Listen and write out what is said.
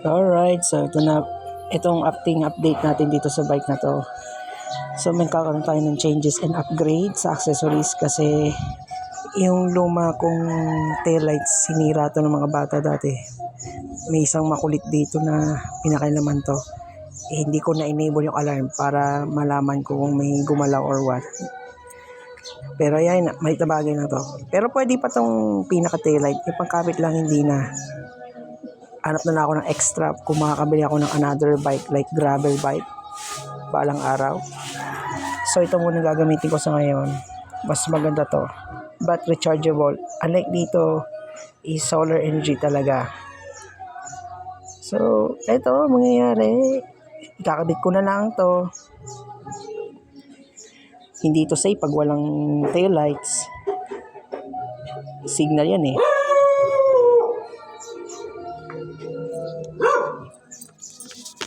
Alright, so ito na, itong update natin dito sa bike na to. So magkakaroon tayo ng changes and upgrade sa accessories kasi yung luma kong taillights sinira to ng mga bata dati. May isang makulit dito na pinakailaman to. Hindi ko na-enable yung alarm para malaman ko kung may gumalaw or what. Pero ayan, may tabagay na to. Pero pwede pa tong pinaka taillight. Yung pangkabit lang hindi na. Hanap na ako ng extra kung makakabili ako ng another bike like gravel bike balang araw. So ito muna gagamitin ko sa ngayon. Mas maganda to. But rechargeable. Unlike dito, is solar energy talaga. So ito mangyayari. Ikakabit ko na lang to. Hindi to safe pag walang taillights. Signal yan eh.